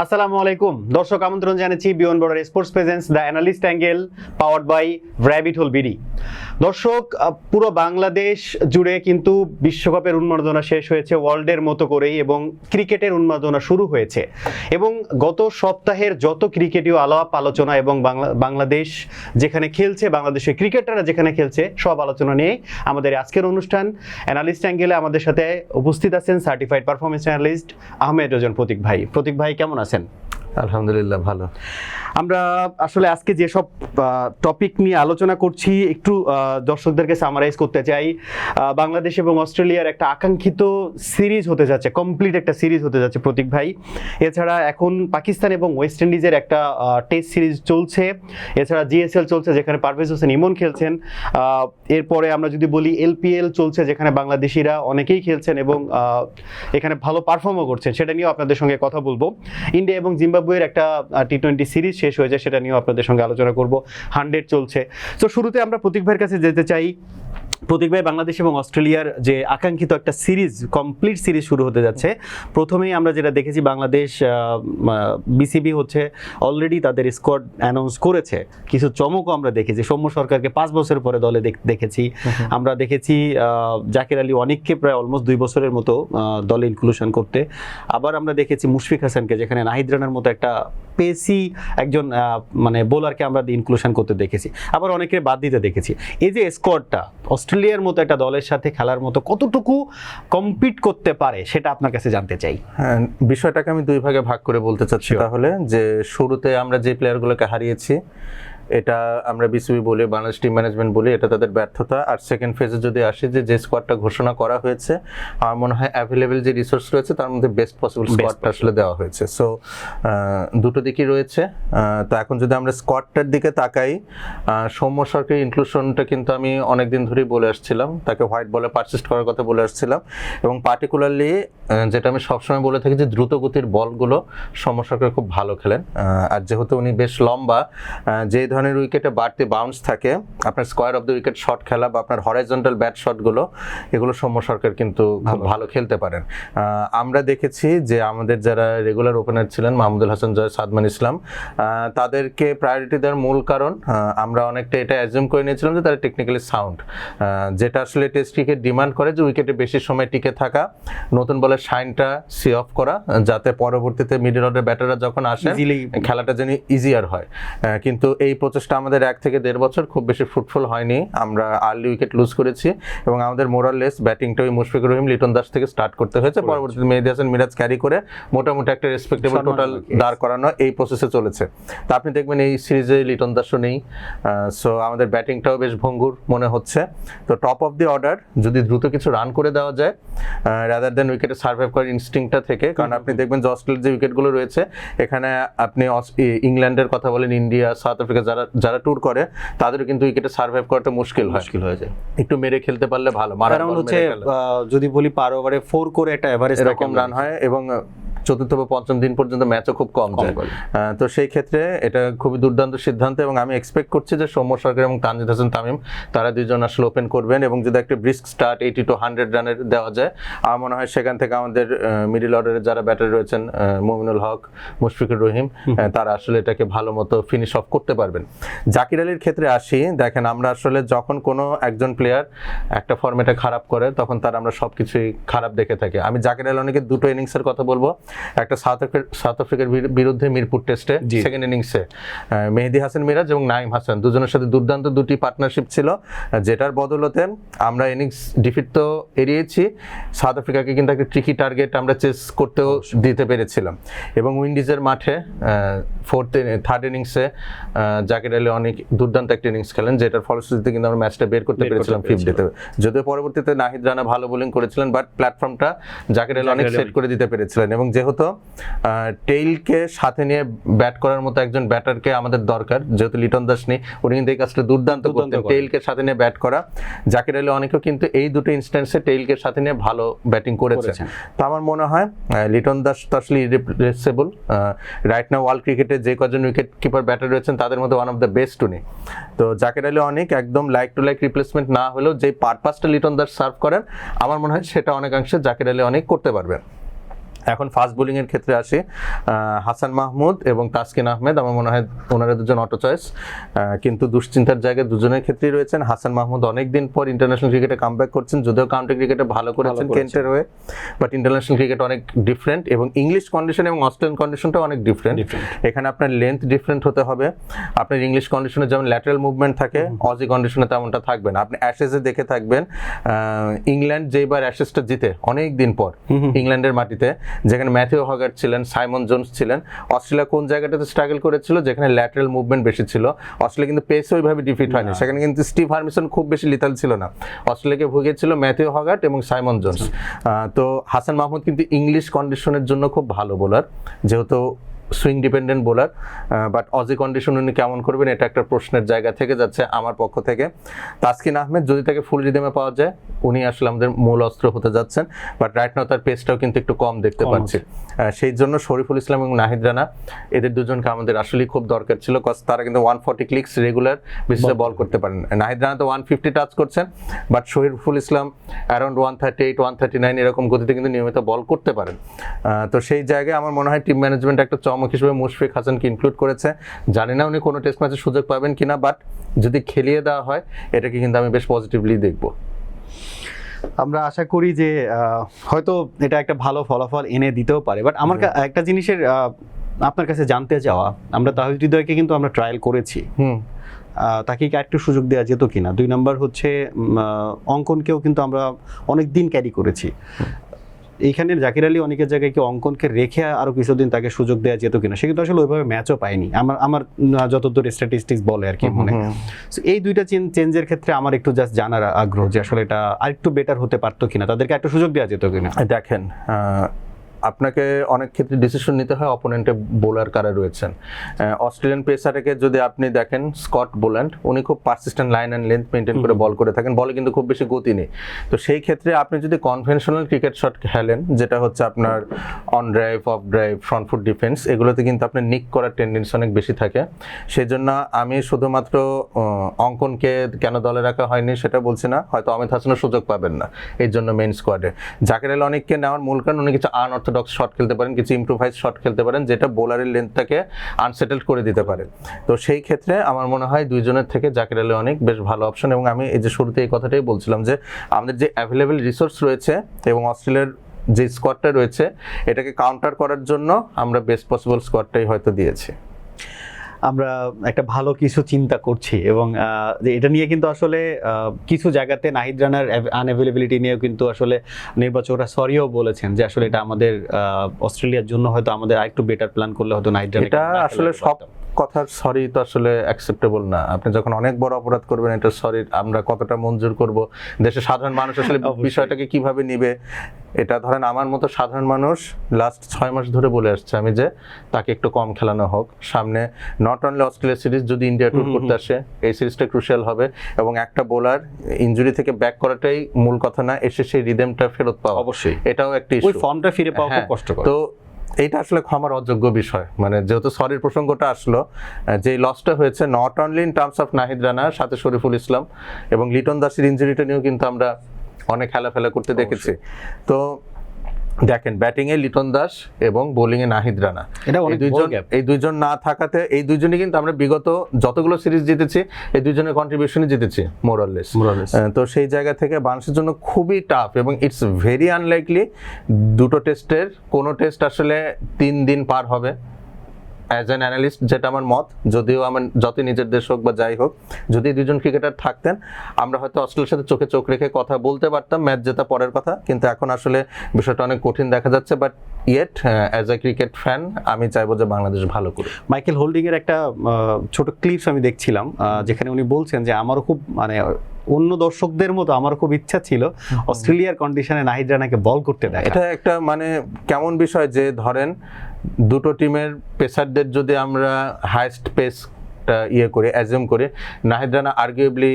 আসসালামু আলাইকুম দর্শক, আমন্ত্রণ জানাচ্ছি beyond border sports presents the analyst angle powered by rabbit hole BD. দর্শক, পুরো বাংলাদেশ জুড়ে কিন্তু বিশ্বকাপের উন্মাদনা শেষ হয়েছে ওয়ার্ল্ডের মতো করেই, এবং ক্রিকেটের উন্মাদনা শুরু হয়েছে। এবং গত সপ্তাহের যত ক্রিকেটীয় আলাপ আলোচনা এবং বাংলাদেশ যেখানে খেলছে, বাংলাদেশের ক্রিকেটাররা যেখানে খেলছে, সব আলোচনা নিয়ে আমাদের আজকের অনুষ্ঠান অ্যানালিস্ট অ্যাঙ্গেলে আমাদের সাথে উপস্থিত আছেন সার্টিফাইড পারফরমেন্স অ্যানালিস্ট আহমেদ রোজন প্রতীক ভাই। প্রতীক ভাই, কেমন আছেন? আলহামদুলিল্লাহ, ভালো। আমরা আসলে আজকে যেসব টপিক নিয়ে আলোচনা করছি একটু দর্শকদেরকে সামারাইজ করতে চাই। বাংলাদেশ এবং অস্ট্রেলিয়ার একটা আকাঙ্ক্ষিত সিরিজ হতে যাচ্ছে, কমপ্লিট একটা সিরিজ হতে যাচ্ছে প্রতীক ভাই। এছাড়া এখন পাকিস্তান এবং ওয়েস্ট ইন্ডিজের একটা টেস্ট সিরিজ চলছে। এছাড়া জিএসএল চলছে, যেখানে পারভেজ হোসেন ইমন খেলছেন। এরপরে আমরা যদি বলি এলপিএল চলছে, যেখানে বাংলাদেশিরা অনেকেই খেলছেন এবং এখানে ভালো পারফর্মও করছেন। সেটা নিয়েও আপনাদের সঙ্গে কথা বলবো। ইন্ডিয়া এবং জিম্বাবুয়ের একটা টি-20 সিরিজ শেষ হয়েছে, সেটা নিয়েও আপনাদের সঙ্গে আলোচনা করব। 100 চলছে। তো শুরুতে আমরা প্রতীক ভাইয়ের কাছে যেতে চাই। প্রতীক ভাই, বাংলাদেশ এবং অস্ট্রেলিয়ার যে আকাঙ্ক্ষিত একটা সিরিজ, কমপ্লিট সিরিজ শুরু হতে যাচ্ছে। প্রথমেই আমরা যেটা দেখেছি, বাংলাদেশ বিসিবি হচ্ছে অলরেডি তাদের স্কোয়াড অ্যানাউন্স করেছে। কিছু চমকও আমরা দেখেছি। সৌম্য সরকারকে 5 বছর পরে দলে দেখেছি। আমরা দেখেছি জাকির আলী অনেককে প্রায় অলমোস্ট 2 বছরের মতো দলে ইনক্লুশন করতে। আবার আমরা দেখেছি মুশফিক হাসানকে, যেখানে নাহিদ রানার মতো একটা পেসি একজন মানে বোলারকে আমরা ইনক্লুশন করতে দেখেছি। আবার অনেকে বাদ দিতে দেখেছি। এই যে স্কোয়াডটা অস্ট্রেলিয়ার মতো একটা দলের সাথে খেলার মতো কতটুকু কম্পিট করতে পারে, সেটা আপনার কাছে জানতে চাই। হ্যাঁ, বিষয়টাকে আমি 2 ভাগে ভাগ করে বলতে চাচ্ছি। তাহলে যে শুরুতে আমরা যে প্লেয়ারগুলোকে হারিয়েছি, এটা আমরা বিসিবি বলি, বাংলাদেশ টিম ম্যানেজমেন্ট বলি, এটা তাদের ব্যর্থতা। আর সেকেন্ড ফেজে যদি আসি, যে স্কোয়াডটা ঘোষণা করা হয়েছে, আমার মনে হয় অ্যাভেলেবেল যে রিসোর্স রয়েছে তার মধ্যে বেস্ট পসিবল স্কোয়াডটা আসলে দেওয়া হয়েছে। সো দুটো দিকই রয়েছে। তো এখন যদি আমরা স্কোয়াডটার দিকে তাকাই, সৌম্য সরকারের ইনক্লুশনটা কিন্তু আমি অনেকদিন ধরেই বলে আসছিলাম, তাকে হোয়াইট বলে পারসিস্ট করার কথা বলে আসছিলাম। এবং পার্টিকুলারলি যেটা আমি সবসময় বলে থাকি, যে দ্রুত গতির বলগুলো সৌম্য সরকার খুব ভালো খেলেন। আর যেহেতু উনি বেশ লম্বা, যে ধরনের উইকেটে বাড়তি বাউন্স থাকে, আপনার square of the wicket shot খেলা বা আপনার হরাইজন্টাল ব্যাট শটগুলো, এগুলো সৌম্য সরকার কিন্তু খুব ভালো খেলতে পারেন। আমরা দেখেছি যে আমাদের যারা রেগুলার ওপেনার ছিলেন, মাহমুদুল হাসান জয়, সাদমান ইসলাম, তাদেরকে প্রায়োরিটি দেওয়ার মূল কারণ আমরা অনেকটা এটা অ্যাজিউম করে নিয়েছিলাম যে তারা টেকনিক্যালি সাউন্ড, যেটা আসলে টেস্ট ক্রিকেট ডিমান্ড করে, যে উইকেটে বেশি সময় টিকে থাকা, নতুন বলের শাইনটা সি অফ করা, যাতে পরবর্তীতে মিডল অর্ডার ব্যাটাররা যখন আসে খেলাটা যেন ইজিয়ার হয়। কিন্তু এই প্রচেষ্টা আমাদের 1 থেকে 1.5 বছর খুব বেশি ফ্রুটফুল হয়নি। আমরা আর্লি উইকেট লুজ করেছি এবং আমাদের মোরাললেস ব্যাটিংটা ওই মুশফিকুর রহিম, লিটন দাস থেকে স্টার্ট করতে হয়েছে। পরবর্তীতে মেহেদী হাসান মিরাজ ক্যারি করে মোটামুটি একটা রেসপেক্টেবল টোটাল দাঁড় করানো এই প্রসেসে চলেছে। তো আপনি দেখবেন এই সিরিজে লিটন দাসও নেই। সো আমাদের ব্যাটিংটাও বেশ ভঙ্গুর মনে হচ্ছে। তো টপ অফ দি অর্ডার যদি দ্রুত কিছু রান করে দেওয়া যায়, রাদার দেন উইকেটে সার্ভাইভ করার ইনস্টিংটা থেকে, কারণ আপনি দেখবেন যে অস্ট্রেলিয়ার যে উইকেটগুলো রয়েছে, এখানে আপনি ইংল্যান্ডের কথা বলেন, ইন্ডিয়া, সাউথ আফ্রিকা যারা ট্যুর করে, তাদেরও কিন্তু উইকেটে সার্ভাইভ করাটা মুশকিল হয়ে যায়। একটু মেরে খেলতে পারলে ভালো। কারণ হচ্ছে যদি বলি পার ওভারে 4 করে একটা এভারেজ এরকম রান হয়, এবং চতুর্থ বা পঞ্চম দিন পর্যন্ত ম্যাচও খুব কম যায়। তো সেই ক্ষেত্রে এটা খুবই দুর্দান্ত সিদ্ধান্ত, এবং আমি এক্সপেক্ট করছি যে সৌম্য সরকার এবং তানজিদ হাসান তামিম, তারা দুজন আসলে ওপেন করবেন। এবং যদি একটা ব্রিস্ক স্টার্ট 80 to 100 রানের দেওয়া যায়, আমার মনে হয় সেখান থেকে আমাদের মিডল অর্ডারে যারা ব্যাটার রয়েছেন, মুমিনুল হক, মুশফিকুর রহিম, তারা আসলে এটাকে ভালো মতো ফিনিশ অফ করতে পারবেন। জাকির আলীর ক্ষেত্রে আসি, দেখেন আমরা আসলে যখন কোনো একজন প্লেয়ার একটা ফর্মেটে খারাপ করে, তখন তার আমরা সবকিছুই খারাপ দেখে থাকি। আমি জাকির আলী অনেকের 2টো ইনিংসের কথা বলবো। একটা সাউথ আফ্রিকার বিরুদ্ধে মিরপুর টেস্টে সেকেন্ড ইনিংসে মেহেদী হাসান মিরাজ এবং নাইম হাসান দুজনের সাথে দুর্দান্ত 2টি পার্টনারশিপ ছিল, যেটার বদলতে আমরা ইনিংস ডিফিট তো এড়িয়েছি, সাউথ আফ্রিকাকে কিন্তু একটা ট্রিকি টার্গেট আমরা চেস করতেও দিতে পেরেছিলাম। এবং উইন্ডিজের মাঠে থার্ড ইনিংসে জাকির আলী অনেক দুর্দান্ত একটা ইনিংস খেলেন, যেটার ফলশ্রুতিতে কিন্তু আমরা ম্যাচটা বের করতে পেরেছিলাম 50-তে। যদিও পরবর্তীতে নাহিদ রানা ভালো বোলিং করেছিলেন, বাট প্ল্যাটফর্মটা জাকির আলী অনেক সেট করে দিতে পেরেছিলেন। এবং যেহেতু টেইলকে সাথে নিয়ে ব্যাট করার মতো একজন ব্যাটারকে আমাদের দরকার, যেহেতু লিটন দাস নেই, উনি কিন্তু এই কাজটা দুর্দান্ত করতেন, টেইলকে সাথে নিয়ে ব্যাট করা। জাকির আলী অনেকেও কিন্তু এই 2টো ইনস্ট্যান্সে টেইলকে সাথে নিয়ে ভালো ব্যাটিং করেছেন। তো আমার মনে হয় লিটন দাস তো আসলে ইররিপ্লেসেবল। রাইট নাও ওয়ার্ল্ড ক্রিকেটে যে কজন উইকেট কিপার ব্যাটার রয়েছেন, তাদের মধ্যে ওয়ান অফ দ্য বেস্ট উনি। তো জাকির আলী অনেক একদম লাইক টু লাইক রিপ্লেসমেন্ট না হলেও যে পারপাসটা লিটন দাস সার্ভ করেন, আমার মনে হয় সেটা অনেকাংশে জাকির আলী অনেক করতে পারবেন। এখন ফাস্ট বোলিং এর ক্ষেত্রে আসি, হাসান মাহমুদ এবং তাসকিন আহমেদ আমার মনে হয় ওনারা দুজন অটো চয়েস, কিন্তু দুশ্চিন্তার জায়গায় দুজনের ক্ষেত্রেই রয়েছেন। হাসান মাহমুদ অনেকদিন পর ইন্টারন্যাশনাল ক্রিকেটে কামব্যাক করছেন, যদিও কাউন্টি ক্রিকেটে ভালো করেছেন কেন্টের হয়ে, বাট ইন্টারন্যাশনাল ক্রিকেট অনেক ডিফারেন্ট এবং ইংলিশ কন্ডিশন এবং অস্ট্রেলিয়ান কন্ডিশনটা অনেক ডিফারেন্ট। এখানে আপনার লেন্থ ডিফারেন্ট হতে হবে, আপনার ইংলিশ কন্ডিশনে যেমন ল্যাটারাল মুভমেন্ট থাকে, অজি কন্ডিশনে তেমনটা থাকবে না। আপনি অ্যাশেজে দেখে থাকবেন, ইংল্যান্ড যেবার অ্যাশেজটা জিতে অনেক দিন পর ইংল্যান্ডের মাটিতে, যেখানে ম্যাথিউ হগার্ট ছিলেন, সাইমন জোন্স ছিলেন, অস্ট্রেলিয়া কোন জায়গাটাতে স্ট্রাগল করেছিল, যেখানে ল্যাটারাল মুভমেন্ট বেশি ছিল। অস্ট্রেলিয়া কিন্তু পেসে ওইভাবে ডিফিট হয়নি, সেখানে কিন্তু স্টিভ হার্মিসন খুব বেশি লিথাল ছিল না, অস্ট্রেলিয়াকে ভুগিয়েছিল ম্যাথিউ হগার্ট এবং সাইমন জোন্স। তো হাসান মাহমুদ কিন্তু ইংলিশ কন্ডিশনের জন্য খুব ভালো বোলার, যেহেতু swing dependent bowler, but Aussie condition উনি কেমন করবেন এটা একটা প্রশ্নের জায়গা থেকে যাচ্ছে আমার পক্ষ থেকে। তাসকিন আহমেদ যদি তাকে ফুল রিদমে পাওয়া যায়, উনি আসলে আমাদের মূল অস্ত্র হতে যাচ্ছেন, বাট রাইট নাও তার পেসটাও কিন্তু একটু কম দেখতে পাচ্ছি। সেই জন্য শরীফুল ইসলাম এবং নাহিদ রানা এদের দুজনকে আমাদের আসলেই খুব দরকার ছিল, কজ তারা কিন্তু 140 ক্লিকস রেগুলার বেসিসে বল করতে পারেন। নাহিদ রানা তো 150 টাচ করছেন, বাট শরীফুল ইসলাম অ্যারাউন্ড 138 139 এরকম গতিতে কিন্তু নিয়মিত বল করতে পারেন। তো সেই জায়গায় আমার মনে হয় টিম ম্যানেজমেন্ট একটা চমক হিসেবে মুশফিক হাসানকে ইনক্লুড করেছে। জানি না উনি কোনো টেস্ট ম্যাচে সুযোগ পাবেন কিনা, বাট যদি খেলিয়ে দেওয়া হয় এটাকে কিন্তু আমি বেশ পজিটিভলি দেখব। আমরা আশা করি যে হয়তো এটা একটা ভালো ফলাফল এনে দিতেও পারে। বাট আমার একটা জিনিসের আপনার কাছে জানতে চাওয়া, আমরা তাহিদ হৃদয়কে কিন্তু আমরা ট্রায়াল করেছি, তাকে কি একটু সুযোগ দেওয়া যেত কিনা? 2 নম্বর হচ্ছে অঙ্কনকেও কিন্তু আমরা অনেক দিন ক্যারি করেছি, এইখানে জাকির আলী অনেকের জায়গায় কি অঙ্কনকে রেখে আরো কিছুদিন তাকে সুযোগ দেওয়া যেত কিনা? সে কিন্তু আসলে ওইভাবে ম্যাচও পায়নি আমার যতদূর স্ট্যাটিস্টিক্স বলে আর কি মনে হয়। এই দুইটা চেঞ্জের ক্ষেত্রে আমার একটু জাস্ট জানার আগ্রহ যে আসলে এটা আরেকটু বেটার হতে পারতো কিনা, তাদেরকে একটু সুযোগ দেওয়া যেত কিনা। দেখেন, আপনাকে অনেক ক্ষেত্রে ডিসিশন নিতে হয় অপোনেন্টে বোলার কারা রয়েছেন। অস্ট্রেলিয়ান পেসারকে যদি আপনি দেখেন, স্কট বোল্যান্ড, উনি খুব persistent line and length maintain করে বল করে থাকেন, বলে কিন্তু খুব বেশি গতি নেই। তো সেই ক্ষেত্রে আপনি যদি কনভেনশনাল ক্রিকেট শট খেলেন, যেটা হচ্ছে আপনার on drive, of drive, front foot defence, এগুলোতে কিন্তু আপনার নিক করার টেন্ডেন্সি অনেক বেশি থাকে। সেই জন্য আমি শুধুমাত্র অঙ্কনকে কেন দলে রাখা হয়নি সেটা বলছি না, হয়তো অমিত হাসানও সুযোগ পাবেন না এর জন্য মেইন স্কোয়াডে। জাকির আলী অনেককে নেওয়ার মূল কারণ উনি কিছু আনঅর্থোডক্স শট খেলতে পারেন, কিছু ইমপ্রোভাইজ শট খেলতে পারেন, যেটা বোলারের লেন্থটাকে আনসেটেলড করে দিতে পারে। তো সেই ক্ষেত্রে আমার মনে হয় দুইজনের থেকে জাকির আলী অনেক বেশ ভালো অপশন। এবং আমি এই যে শুরুতে এই কথাটাই বলছিলাম যে আমাদের যে অ্যাভেলেবেল রিসোর্স রয়েছে এবং অস্ট্রেলিয়ার যে স্কোয়াডটা রয়েছে, এটাকে কাউন্টার করার জন্য আমরা বেস্ট পসিবল স্কোয়াডটাই হয়তো দিয়েছি। আমরা একটা ভালো কিছু চিন্তা করছি এবং এটা নিয়ে কিন্তু আসলে কিছু জায়গাতে নাহিদ রানার আনঅ্যাভেলেবিলিটি নিয়েও কিন্তু আসলে নির্বাচকরা সরিও বলেছেন যে আসলে এটা আমাদের অস্ট্রেলিয়ার জন্য হয়তো আমাদের আরেকটু বেটার প্ল্যান করলে হয়তো নাহিদ রানা এটা আসলে সব কথার সরি তো আসলে অ্যাকসেপ্টেবল না। আপনি যখন অনেক বড় অপরাধ করবেন, এটা সরি আমরা কতটা মঞ্জুর করব, দেশের সাধারণ মানুষ আসলে বিষয়টাকে কিভাবে নিবে, এটা ধরেন আমার মতো সাধারণ মানুষ লাস্ট 6 মাস ধরে বলে আসছে আমি যে তাকে একটু কম খেলানো হোক। সামনে নট অনলি অস্ট্রেলিয়া সিরিজ, যদি ইন্ডিয়া ট্যুর করতে আসে এই সিরিজটা ক্রুশিয়াল হবে এবং একটা বোলার ইনজুরি থেকে ব্যাক করাটাই মূল কথা না, এসে সেই রিদেমটা ফেরত পাওয়া অবশ্যই এটাও একটা ইস্যু, ওই ফর্মটা ফিরে পাওয়া খুব কষ্টকর। তো এইটা আসলে ক্ষমার অযোগ্য বিষয়। মানে যেহেতু সরির প্রসঙ্গটা আসলো, যে লসটা হয়েছে not only in terms of Nahid Rana, সাথে শরীফুল ইসলাম এবং লিটন দাসের ইনজুরিটা নিয়েও কিন্তু আমরা অনেক খেলাফেলা করতে দেখেছি। তো দেখেন, ব্যাটিং এ লিটন দাস এবং বোলিং এ নাহিদ রানা, এই দুইজন না থাকাতে এই দুইজনই কিন্তু আমরা বিগত যতগুলো সিরিজ জিতেছি এই দুইজনের কন্ট্রিবিউশনই জিতেছি মোরাললেস। তো সেই জায়গা থেকে বাংলাদেশের জন্য খুবই টাফ এবং ইটস ভেরি আনলাইকলি দুটো টেস্টের কোনো টেস্ট আসলে 3 দিন পার হবে। অ্যাজ অ্যান অ্যানালিস্ট যেটা আমার মত, যদিও আমার যতই নিজের দেশ হোক বা যাই হোক, যদি দুজন ক্রিকেটার থাকতেন আমরা হয়তো অস্ট্রেলিয়ার সাথে চোখে চোখ রেখে কথা বলতে পারতাম, ম্যাচ জেতা পরের কথা, কিন্তু এখন আসলে বিষয়টা অনেক কঠিন দেখা যাচ্ছে। But yet as a cricket fan আমি চাইবো যে বাংলাদেশ ভালো করে। মাইকেল হোল্ডিং এর একটা ছোট ক্লিপস আমি দেখছিলাম, যেখানে উনি বলছেন যে আমারও খুব মানে অন্য দর্শকদের মতো আমার খুব ইচ্ছা ছিল অস্ট্রেলিয়ার কন্ডিশনে নাহিদ রানাকে বল করতে দেখা। এটা একটা মানে কেমন বিষয় যে ধরেন দুটো টিমের পেসারদের যদি আমরা হাইয়েস্ট পেসটা করে অ্যাজিউম করি, নাহিদ রানা আর্গুয়েবলি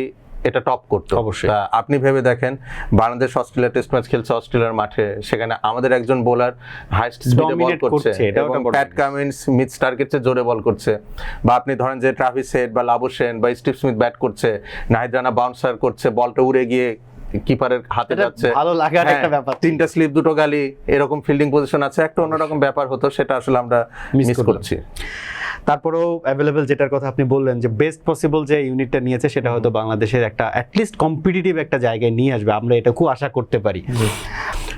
এটা টপ করতে অবশ্যই। আপনি ভেবে দেখেন, বাংলাদেশ অস্ট্রেলিয়া টেস্ট ম্যাচ খেলছে অস্ট্রেলিয়ার মাঠে, সেখানে আমাদের একজন বোলার হাইয়েস্ট স্পিডে বল করছে এবং প্যাট কামিন্স মিচ স্টার্কের চেয়ে জোরে বল করছে, বা আপনি ধরেন যে ট্রাভিস হেড বা লাবুশেন বা স্টিভ স্মিথ ব্যাট করছে, নাহিদ রানা বাউন্সার করছে, বলটা উড়ে গিয়ে কিপারের হাতে এটা যাচ্ছে, ভালো লাগার হ্যাঁ, একটা ব্যাপার। 3টা স্লিপ 2টো গালি, এরকম ফিল্ডিং পজিশন আছে, একটা অন্যরকম ব্যাপার হতো, সেটা আসলে আমরা Miss মিস করলাম। করছি। তারপরেও অ্যাভেলেবেল যেটার কথা আপনি বললেন যে বেস্ট পসিবল যে ইউনিটটা নিয়েছে সেটা হয়তো বাংলাদেশের একটা অ্যাটলিস্ট কম্পিটিটিভ একটা জায়গায় নিয়ে আসবে, আমরা এটাকেও আশা করতে পারি।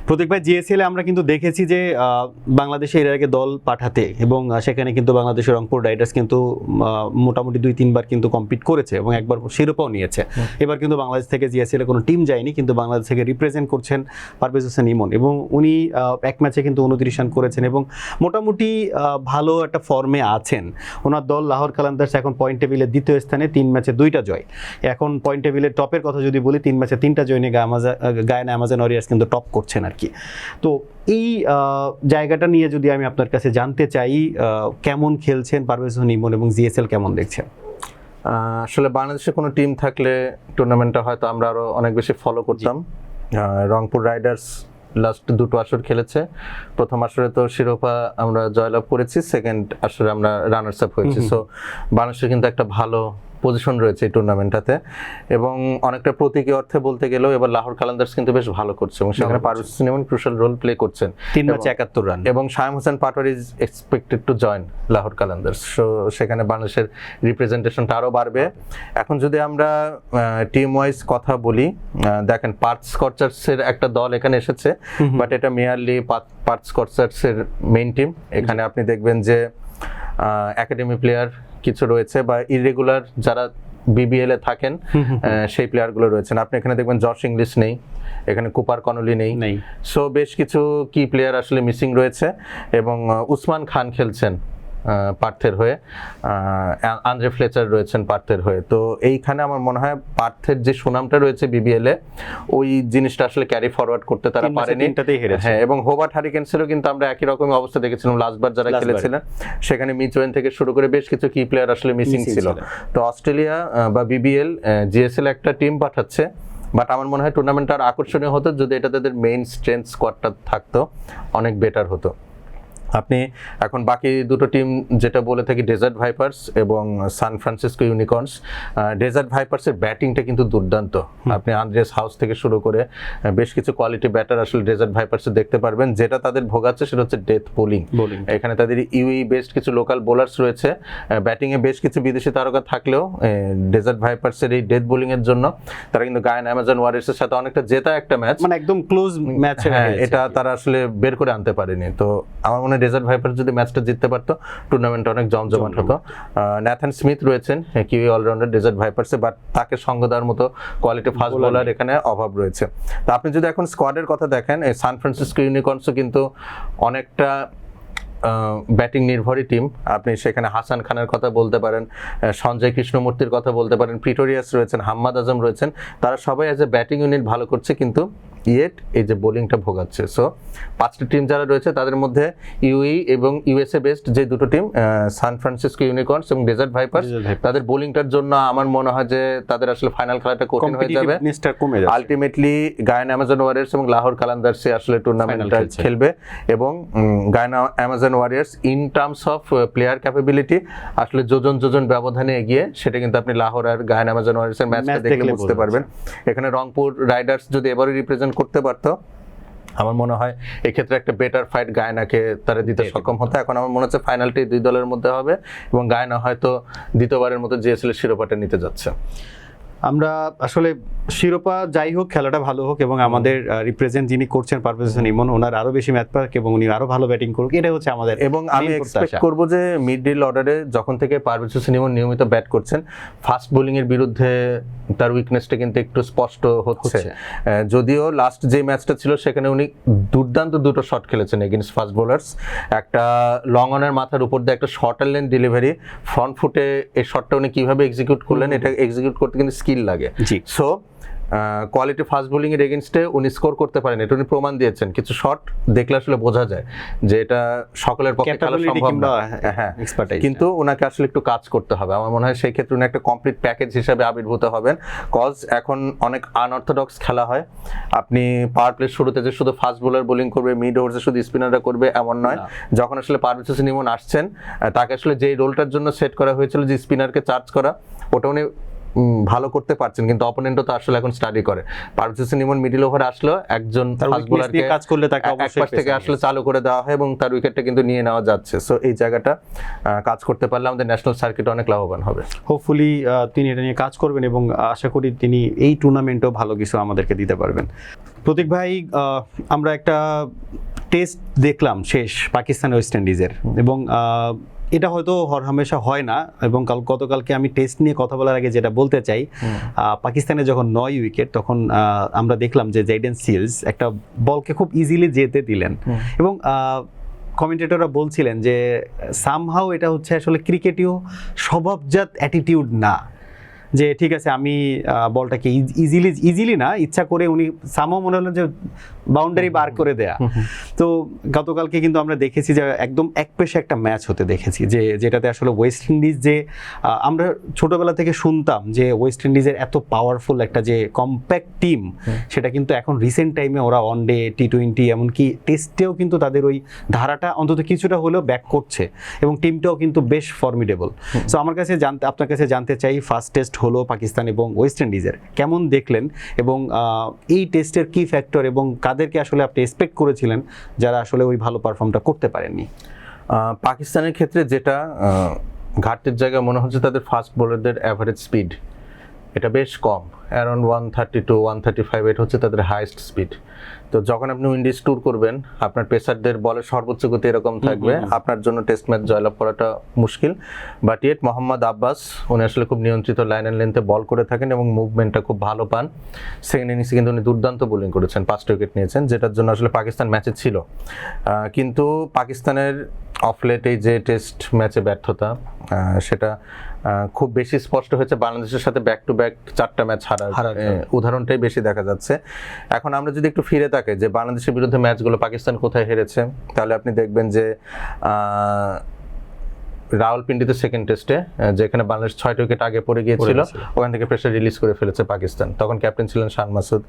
প্রতীক ভাই, জিএসএল আমরা কিন্তু দেখেছি যে বাংলাদেশে এর আগে দল পাঠাতে এবং সেখানে কিন্তু বাংলাদেশের রংপুর রাইডার্স কিন্তু মোটামুটি 2-3 বার কিন্তু কম্পিট করেছে এবং একবার শিরোপাও নিয়েছে। এবার কিন্তু বাংলাদেশ থেকে জিএসএল এ কোনো টিম যায়নি, কিন্তু বাংলাদেশ থেকে রিপ্রেজেন্ট করছেন পারভেজ হোসেন ইমন এবং উনি এক ম্যাচে কিন্তু 29 রান করেছেন এবং মোটামুটি ভালো একটা ফর্মে আছেন। ওনার দল লাহোর কালান্দার্স এখন পয়েন্ট টেবিলে 2য় স্থানে, 3 ম্যাচে 2টা জয়। এখন পয়েন্ট টেবিলের টপের কথা যদি বলি, 3 ম্যাচে 3টা জয় নিয়ে গায়ানা অ্যামাজন ওয়ারিয়ার্স কিন্তু টপ করছেন আর কি। তো এই জায়গাটা নিয়ে যদি আমি আপনার কাছে জানতে চাই, কেমন খেলছেন পারভেজ হোসেন ইমন এবং জিএসএল কেমন দেখছেন? আসলে বাংলাদেশে কোনো টিম থাকলে টুর্নামেন্টটা হয়তো আমরা আরো অনেক বেশি ফলো করতাম। রংপুর রাইডার্স লাস্ট 2টো আসর খেলেছে, প্রথম আসরে তো শিরোপা আমরা জয়লাভ করেছি, সেকেন্ড আসরে আমরা রানার্স আপ হয়েছি। সো বাংলাদেশের কিন্তু একটা ভালো পজিশন রয়েছে এই টুর্নামেন্টটাতে এবং অনেকটা প্রতীকী অর্থে বলতে গেলেও এবার লাহোর কালান্দার্স কিন্তু বেশ ভালো করছে এবং সেখানে Parvez Hossain Emon crucial role play করছেন। 3 ম্যাচে 71 রান এবং Shamim Hossain Patwary is expected to join Lahore Qalandars. So সেখানে বাংলাদেশের রিপ্রেজেন্টেশনটা আরও বাড়বে। এখন যদি আমরা টিম ওয়াইজ কথা বলি, দেখেন পার্থ স্কচার্সের একটা দল এখানে এসেছে, বাট এটা মেয়ারলি পার্থ স্কচার্সের মেইন টিম। এখানে আপনি দেখবেন যে একাডেমি প্লেয়ার কিছু রয়েছে বা ইরেগুলার যারা বিবিএল এ থাকেন সেই প্লেয়ারগুলো রয়েছেন। আপনি এখানে দেখবেন জশ ইংলিশ নেই, এখানে কুপার কনলি নেই। সো বেশ কিছু কি প্লেয়ার আসলে মিসিং রয়েছে এবং উসমান খান খেলছেন পার্থের হয়ে, আন্দ্রে ফ্লেচার রয়েছেন পার্থের হয়ে। তো এইখানে আমার মনে হয় পার্থের যে সুনামটা রয়েছে বিবিএল এ, ওই জিনিসটা আসলে ক্যারি ফরওয়ার্ড করতে তারা পারেনি। হ্যাঁ, এবং হোবার্ট হারিকেন্সেরও কিন্তু আমরা একই রকমের অবস্থা দেখেছিলাম লাস্টবার যারা খেলেছিলেন, সেখানে মিচওয়েন থেকে শুরু করে বেশ কিছু কি প্লেয়ার আসলে মিসিং ছিল। তো অস্ট্রেলিয়া বা বিবিএল জিএসএল একটা টিম পাঠাচ্ছে, বাট আমার মনে হয় টুর্নামেন্টটা আর আকর্ষণীয় হতো যদি এটা তাদের মেইন স্ট্রেংথ স্কোয়াডটা থাকতো, অনেক বেটার হতো। আপনি এখন বাকি 2টো টিম যেটা বলে থাকি, ডেজার্ট ভাইপার্স এবং সান ফ্রান্সিসকো ইউনিকর্নস। ডেজার্ট ভাইপার্সের ব্যাটিংটা কিন্তু দুর্দান্ত। আপনি আন্দ্রেস হাউস থেকে শুরু করে বেশ কিছু কোয়ালিটি ব্যাটার আসলে ডেজার্ট ভাইপার্সে দেখতে পারবেন। যেটা তাদের ভোগাচ্ছে সেটা হচ্ছে ডেথ বোলিং। এখানে তাদের ইউই বেস্ট কিছু লোকাল বোলার্স রয়েছে, ব্যাটিংয়ে বেশ কিছু বিদেশি তারকা থাকলেও ডেজার্ট ভাইপার্সের এই ডেথ বোলিং এর জন্য তারা কিন্তু গায়ানা অ্যামাজন ওয়ারিয়ার্সের সাথে অনেকটা জেতা একটা ম্যাচ, মানে একদম ক্লোজ ম্যাচ, এটা তারা আসলে বের করে আনতে পারেনি। তো আমার মনে হয় ডেজার্ট ভাইপার যদি ম্যাচটা জিততে পারতো টুর্নামেন্টটা অনেক জমজমাট হতো। ন্যাথান স্মিথ রয়েছেন কিউই অলরাউন্ডার ডেজার্ট ভাইপার্সে, বাট তাকে সঙ্গ দেওয়ার মতো কোয়ালিটি ফাস্ট বোলার এখানে অভাব রয়েছে। তো আপনি যদি এখন স্কোয়াডের কথা দেখেন, এই সান ফ্রান্সিসকো ইউনিকর্নসও কিন্তু অনেকটা ব্যাটিং নির্ভরই টিম। আপনি সেখানে হাসান খানের কথা বলতে পারেন, সঞ্জয় কৃষ্ণমূর্তির কথা বলতে পারেন, প্রিটোরিয়াস রয়েছেন, হাম্মাদ আজম রয়েছেন, তারা সবাই অ্যাজ এ ব্যাটিং ইউনিট ভালো করছে, কিন্তু ইয়েট এই যে বোলিংটা ভোগাচ্ছে। সো 5টি টিম যারা রয়েছে তাদের মধ্যে ইউই এবং ইউএসএ বেস্ট যে 2টো টিম, সান ফ্রান্সিসকো ইউনিকর্নস এবং ডেজার্ট ভাইপার্স, তাদের বোলিংটার জন্য আমার মনে হয় যে তাদের আসলে ফাইনাল খেলাটা কঠিন হয়ে যাবে। আলটিমেটলি গায়ানা অ্যামাজন ওয়ারিয়ার্স এবং লাহোর কালান্দার্সে আসলে টুর্নামেন্টটা খেলবে এবং Guyana Amazon warriors in terms of player capability আসলে যোজন ব্যবধানে এগিয়ে, সেটা কিন্তু আপনি লাহোর আর গায়ানা অ্যামাজন ওয়ারিয়ার্সের ম্যাচটা দেখলে বুঝতে পারবেন। এখানে রংপুর রাইডার্স যদি এবারই রিপ্রেজেন্ট করতে পারতো, আমার মনে হয় এক্ষেত্রে একটা বেটার ফাইট গায়ানাকে তারা দিতে সক্ষম হতো। এখন আমার মনে হচ্ছে ফাইনালটি 2 দলের মধ্যে হবে এবং গায়ানা হয়তো দ্বিতীয়বারের মতো জিএসএল এর শিরোপাটা নিতে যাচ্ছে। আমরা আসলে শিরোপা যাই হোক, খেলাটা ভালো হোক এবং আমাদের রিপ্রেজেন্ট যিনি করছেন পারভেজ হোসেন ইমন, ওনার আরো বেশি ম্যাচ পাক এবং উনি আরো ভালো ব্যাটিং করুক, এটা হচ্ছে আমাদের। এবং আমি এক্সপেক্ট করব যে মিডল অর্ডারে যখন থেকে পারভেজ হোসেন ইমন নিয়মিত ব্যাট করছেন, ফাস্ট বোলিং এর বিরুদ্ধে তার উইকনেসটা কিন্তু একটু স্পষ্ট হচ্ছে। যদিও লাস্ট যে ম্যাচটা ছিল সেখানে উনি দুর্দান্ত 2টো শট খেলেছেন এগেইনস্ট ফাস্ট বোলার্স। একটা লং অনের মাথার উপর দিয়ে একটা শর্টার লেন ডেলিভারি, ফ্রন্ট ফুটে এই শটটা উনি কিভাবে এক্সিকিউট করলেন, এটা এক্সিকিউট করতে কিন্তু স্কিল লাগে। সো কোয়ালিটি ফাস্ট বোলিং এর এগেইনস্টে উনি স্কোর করতে পারেন, এটা উনি প্রমাণ দিয়েছেন। কিছু শট দেখলে আসলে বোঝা যায় যে এটা সকলের পক্ষে খেলা সম্ভব না, হ্যাঁ, কিন্তু ওনাকে আসলে একটু কাজ করতে হবে। আমার মনে হয় সেই ক্ষেত্রে উনি একটা কমপ্লিট প্যাকেজ হিসেবে আবির্ভূত হবেন। কজ এখন অনেক আনঅর্থোডক্স খেলা হয়, আপনি পাওয়ার প্লে শুরুতে যে শুধু ফাস্ট বোলার বোলিং করবে, মিড ওভার্সে শুধু স্পিনাররা করবে এমন নয়। যখন আসলে পারভেজ হোসেন ইমন আসছেন, তাকে আসলে যেই রোলটার জন্য সেট করা হয়েছিল যে স্পিনারকে চার্জ করা, ওটা উনি ভালো করতে পারছেন, কিন্তু অপোনেন্টও তো আসলে এখন স্টাডি করে। পারভেজ হোসেন ইমন মিডল ওভারে আসলো, একজন ফাস্ট বোলারকে কাজ করলে তাকে এক অবশ্যই পাশ থেকে আসলে চালু করে দেওয়া হয় এবং তার উইকেটটা কিন্তু নিয়ে নেওয়া যাচ্ছে। সো এই জায়গাটা কাজ করতে পারলে আমাদের ন্যাশনাল সার্কিট অনেক লাভবান হবে। হোপফুলি তিনি এটা নিয়ে কাজ করবেন এবং আশা করি তিনি এই টুর্নামেন্টেও ভালো কিছু আমাদেরকে দিতে পারবেন। প্রতীক ভাই, আমরা একটা টেস্ট দেখলাম শেষ পাকিস্তান ওয়েস্ট ইন্ডিজের, এবং এটা হয়তো হরহামেশা হয় না, এবং গতকালকে আমি টেস্ট নিয়ে কথা বলার আগে যেটা বলতে চাই, পাকিস্তানে যখন 9 উইকেট তখন আমরা দেখলাম যে জেডেন সিলস একটা বলকে খুব ইজিলি যেতে দিলেন, এবং কমেন্টেটররা বলছিলেন যে সামহাও এটা হচ্ছে আসলে ক্রিকেটীয় স্বভাবজাত অ্যাটিটিউড না, যে ঠিক আছে আমি বলটাকে ইজিলি না, ইচ্ছা করে উনি সামহাও মনে হলো যে বাউন্ডারি বার করে দেয়া। তো গতকালকে কিন্তু আমরা দেখেছি যে একদম একপেশে একটা ম্যাচ হতে দেখেছি, যেটাতে আসলে ওয়েস্ট ইন্ডিজ যে আমরা ছোটবেলা থেকে শুনতাম যে ওয়েস্ট ইন্ডিজের এত পাওয়ারফুল একটা যে কম্প্যাক্ট টিম, সেটা কিন্তু এখন রিসেন্ট টাইমে ওরা ওয়ানডে, টি20, এমনকি টেস্টেও কিন্তু তাদের ওই ধারাটা অন্তত কিছুটা হলেও ব্যাক করছে, এবং টিমটাও কিন্তু বেশ ফর্মিডেবল। সো আমার কাছে আপনার কাছে জানতে চাই, ফার্স্ট টেস্ট হলো পাকিস্তান এবং ওয়েস্ট ইন্ডিজের, কেমন দেখলেন, এবং এই টেস্টের কি ফ্যাক্টর এবং কাদেরকে আসলে আপনি এক্সপেক্ট করেছিলেন যারা আসলে ওই ভালো পারফর্মটা করতে পারেননি? পাকিস্তানের ক্ষেত্রে যেটা ঘাটতির জায়গা মনে হচ্ছে, তাদের ফাস্ট বোলারদের অ্যাভারেজ স্পিড এটা বেশ কম, অ্যারাউন্ড 132, 135 এটা হচ্ছে তাদের হাইয়েস্ট স্পিড। তো যখন আপনি উইন্ডিজ ট্যুর করবেন, আপনার পেসারদের বলের সর্বোচ্চ গতি এরকম থাকবে, আপনার জন্য টেস্ট ম্যাচ জয়লাভ করাটা মুশকিল। বাট ইয়েট মোহাম্মদ আব্বাস উনি আসলে খুব নিয়ন্ত্রিত লাইন অ্যান্ড লেন্থে বল করে থাকেন এবং মুভমেন্টটা খুব ভালো পান। সেকেন্ড ইনিংসে কিন্তু উনি দুর্দান্ত বোলিং করেছেন, 5টা উইকেট নিয়েছেন, যেটার জন্য আসলে পাকিস্তান ম্যাচে ছিল। কিন্তু পাকিস্তানের অফলেট এই যে টেস্ট ম্যাচে ব্যর্থতা, সেটা খুব বেশি স্পষ্ট হয়েছে বাংলাদেশের সাথে ব্যাক টু ব্যাক 4টা ম্যাচ হারার উদাহরণটাই বেশি দেখা যাচ্ছে। এখন আমরা যদি একটু ফিরে তাকাই যে বাংলাদেশের বিরুদ্ধে ম্যাচগুলো পাকিস্তান কোথায় হেরেছে, তাহলে আপনি দেখবেন যে রাওয়ালপিন্ডিতে সেকেন্ড টেস্টে, যেখানে বাংলাদেশ 6টা উইকেট আগে পড়ে গিয়েছিল, ওখান থেকে প্রেসার রিলিজ করে ফেলেছে পাকিস্তান, তখন ক্যাপ্টেন ছিলেন শান মাসুদ।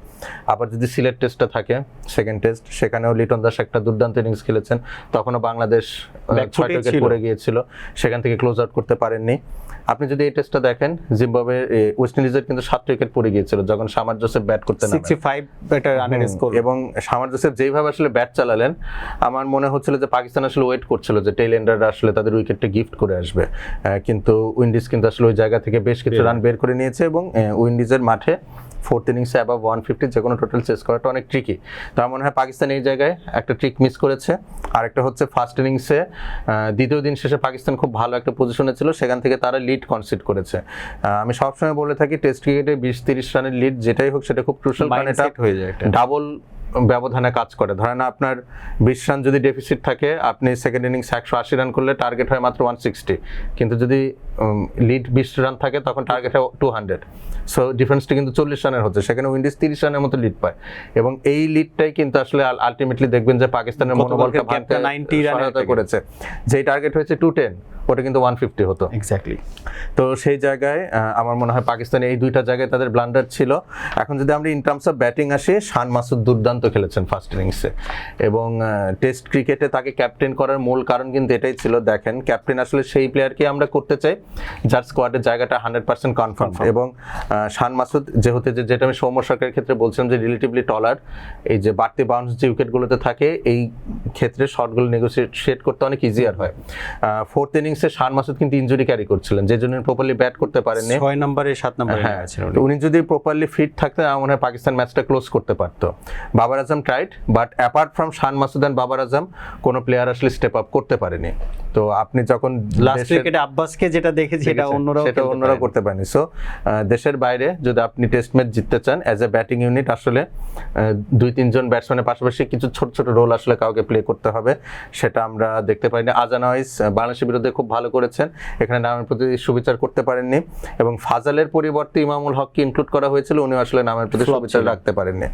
আবার যদি সিলেট টেস্টটা থাকে, সেকেন্ড টেস্ট, সেখানেও লিটন দাস একটা দুর্দান্ত ইনিংস খেলেছেন, তখনও বাংলাদেশ 6টা উইকেট পড়ে গিয়েছিল, সেখান থেকে ক্লোজ আউট করতে পারেননি। আপনি যদি এই টেস্টটা দেখেন, জিম্বাবুয়ে ওয়েস্ট ইন্ডিজের কিন্তু 7টা উইকেট পড়ে গিয়েছিল যখন শামার জোসেফ ব্যাট করতে নামেন, 65 এটা রানের স্কোর, এবং শামার জোসেফ যেইভাবে আসলে ব্যাট চালালেন, আমার মনে হচ্ছিল যে পাকিস্তান আসলে ওয়েট করছিল যে টেইল এন্ডাররা আসলে তাদের উইকেটটা গিফট করে আসবে, কিন্তু উইন্ডিজ কিন্তু আসলে ওই জায়গা থেকে বেশ কিছু রান বের করে নিয়েছে, এবং উইন্ডিজের মাঠে ফোর্থ ইনিংসে অ্যাবাভ 150 যে কোনো টোটাল চেস করাটা অনেক ট্রিকি। তো আমার মনে হয় পাকিস্তান এই জায়গায় একটা ট্রিক মিস করেছে। আরেকটা হচ্ছে ফার্স্ট ইনিংসে দ্বিতীয় দিন শেষে পাকিস্তান খুব ভালো একটা পজিশনে ছিল, সেখান থেকে তারা লিড কনসিড করেছে। আমি সবসময় বলে থাকি টেস্ট ক্রিকেটে 20-30 রানের লিড যেটাই হোক সেটা খুব ক্রুশাল, কারণ এটা হয়ে যায় ডাবল ব্যবধানে কাজ করে। ধরেন আপনার 20 রান যদি ডেফিসিট থাকে, আপনি সেকেন্ড ইনিংস 180 রান করলে টার্গেট হয় মাত্র 160, কিন্তু যদি লিড 20 রান থাকে তখন টার্গেট হয় 200। সো ডিফারেন্সটা কিন্তু 40 রানের হচ্ছে, সেখানে উইন্ডিজ 30 রানের মতো লিড পায়, এবং এই লিডটাই কিন্তু আসলে আলটিমেটলি দেখবেন যে পাকিস্তানের মনোবলটা ভাঙতে সহায়তা করেছে। যেই টার্গেট হয়েছে 210, ওটা কিন্তু 150 হতো এক্স্যাক্টলি। তো সেই জায়গায় আমার মনে হয় পাকিস্তানে এই দুইটা জায়গায় তাদের ব্লান্ডার ছিল। এখন যদি আমরা ইন টার্মস অফ ব্যাটিং আসি, শান মাসুদ দুর্দান্ত খেলেছেন ফার্স্ট ইনিংসে, এবং টেস্ট ক্রিকেটে তাকে ক্যাপ্টেন করার মূল কারণ কিন্তু এটাই ছিল। দেখেন, ক্যাপ্টেন আসলে সেই প্লেয়ারকে আমরা করতে চাই যার স্কোয়াডের জায়গাটা 100% কনফার্ম, এবং শান মাসুদ যেটা আমি সৌম্য সরকারের ক্ষেত্রে বলছিলাম যে রিলেটিভলি টলার, এই যে বাড়তি বাউন্স যে উইকেটগুলোতে থাকে, এই ক্ষেত্রে শটগুলো নেগোসিয়েট করতে অনেক ইজিয়ার হয়। ফোর্থ ইনিংসে শান মাসুদ কিন্তু ইনজুরি ক্যারি করছিলেন, যে জন্য প্রপারলি ব্যাট করতে পারেননি, 6 নম্বরে 7 নম্বরে উনি যদি প্রপারলি ফিট থাকতেন আমার মনে হয় পাকিস্তান ম্যাচটা ক্লোজ করতে পারতো। Babar Azam tried, but apart from Shan Masood and Babar Azam কোনো প্লেয়ার আসলে স্টেপ আপ করতে পারেনি। তো আপনি যখন লাস্ট উইকেটে আব্বাসকে যেটা দেখেছি সেটা অন্যরা করতে পারেনি। সো দেশের বাইরে যদি আপনি টেস্ট ম্যাচ জিততে চান, অ্যাজ এ ব্যাটিং ইউনিট আসলে 2-3 জন ব্যাটসম্যানের পাশাপাশি কিছু ছোট ছোট রোল আসলে কাউকে প্লে করতে হবে, সেটা আমরা দেখতে পাইনি। আজান ওয়াইস বাংলাদেশের বিরুদ্ধে খুব ভালো করেছেন, এখানে নামের প্রতি সুবিচার করতে পারেননি, এবং ফাজালের পরিবর্তে ইমামুল হককে ইনক্লুড করা হয়েছিল, উনি আসলে নামের প্রতি সুবিচার রাখতে পারেননি।